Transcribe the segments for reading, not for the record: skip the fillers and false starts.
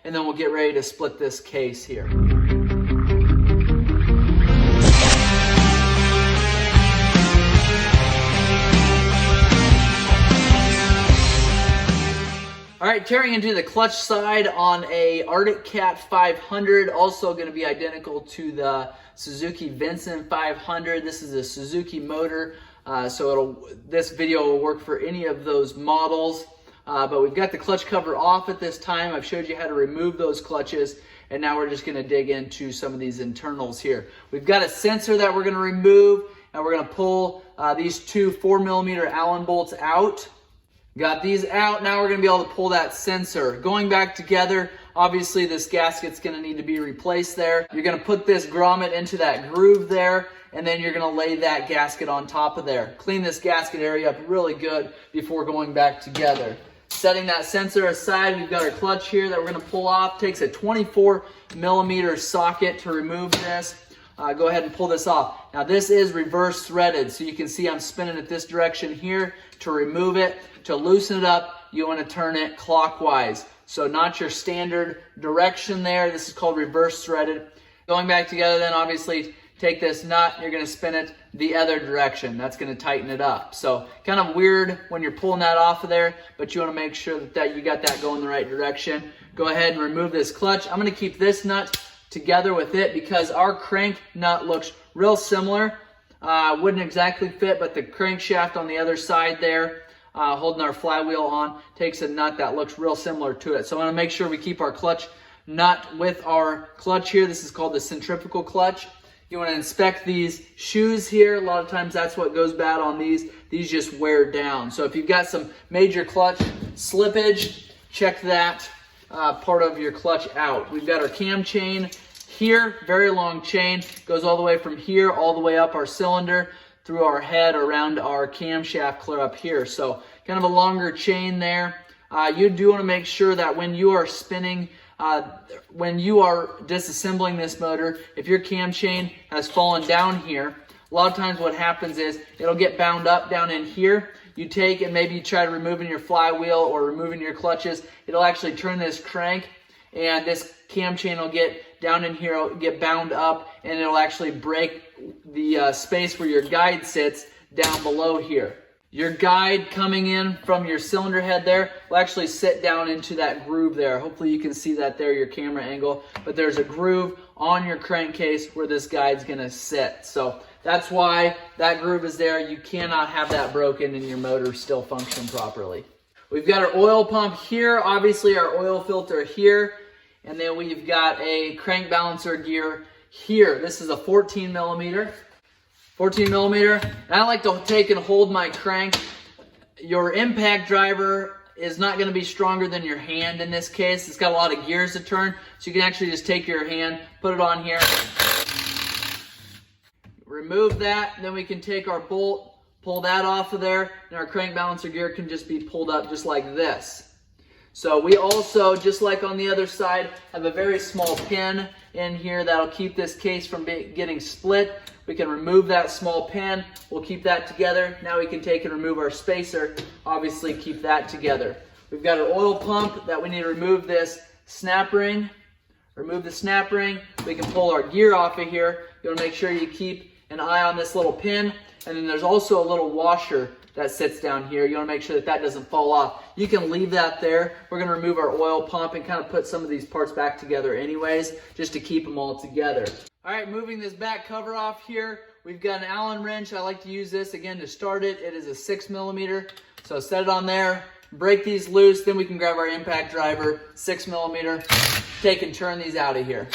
and then we'll get ready to split this case here. All right, tearing into the clutch side on a Arctic Cat 500, also going to be identical to the Suzuki Vinson 500. This is a Suzuki motor, so this video will work for any of those models. But we've got the clutch cover off at this time. I've showed you how to remove those clutches, and now we're just going to dig into some of these internals here. We've got a sensor that we're going to remove, and we're going to pull these two 4mm Allen bolts out. Got these out. Now we're going to be able to pull that sensor. Going back together, obviously this gasket's going to need to be replaced there. You're going to put this grommet into that groove there, and then you're going to lay that gasket on top of there. Clean this gasket area up really good before going back together. Setting that sensor aside, we've got our clutch here that we're going to pull off. Takes a 24mm socket to remove this. Go ahead and pull this off. Now this is reverse threaded, so you can see I'm spinning it this direction here to remove it. To loosen it up, you want to turn it clockwise. So not your standard direction there. This is called reverse threaded. Going back together then, obviously take this nut, you're going to spin it the other direction. That's going to tighten it up. So kind of weird when you're pulling that off of there, but you want to make sure that you got that going the right direction. Go ahead and remove this clutch. I'm going to keep this nut together with it because our crank nut looks real similar. Wouldn't exactly fit, but the crankshaft on the other side there, holding our flywheel on, takes a nut that looks real similar to it. So I want to make sure we keep our clutch nut with our clutch here. This is called the centrifugal clutch. You want to inspect these shoes here. A lot of times that's what goes bad on these. These just wear down. So if you've got some major clutch slippage, check that part of your clutch out. We've got our cam chain here, very long chain, goes all the way from here all the way up our cylinder through our head around our camshaft clear up here. So kind of a longer chain there. You do want to make sure that when you are spinning, when you are disassembling this motor, if your cam chain has fallen down here, a lot of times what happens is it'll get bound up down in here. You take and maybe you try removing your flywheel or removing your clutches. It'll actually turn this crank, and this cam chain will get down in here, it'll get bound up, and it'll actually break the space where your guide sits down below here. Your guide coming in from your cylinder head there will actually sit down into that groove there. Hopefully you can see that there, your camera angle, but there's a groove on your crankcase where this guide's gonna sit. So that's why that groove is there. You cannot have that broken and your motor still function properly. We've got our oil pump here, obviously our oil filter here, and then we've got a crank balancer gear here. This is a 14mm, and I like to take and hold my crank. Your impact driver is not going to be stronger than your hand in this case. It's got a lot of gears to turn, so you can actually just take your hand, put it on here, remove that, then we can take our bolt, pull that off of there, and our crank balancer gear can just be pulled up just like this. So we also, just like on the other side, have a very small pin in here that'll keep this case from getting split. We can remove that small pin. We'll keep that together. Now we can take and remove our spacer. Obviously keep that together. We've got our oil pump that we need to remove this snap ring. Remove the snap ring. We can pull our gear off of here. You want to make sure you keep an eye on this little pin. And then there's also a little washer that sits down here. You want to make sure that that doesn't fall off. You can leave that there. We're going to remove our oil pump and kind of put some of these parts back together anyways, just to keep them all together. All right, moving this back cover off here, we've got an Allen wrench. I like to use this again to start it. It is a 6mm. So set it on there, break these loose, then we can grab our impact driver, 6mm, take and turn these out of here.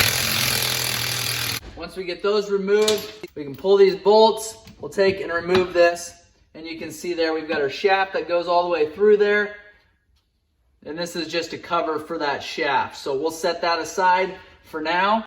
Once we get those removed, we can pull these bolts. We'll take and remove this. And you can see there we've got our shaft that goes all the way through there. And this is just a cover for that shaft. So we'll set that aside for now.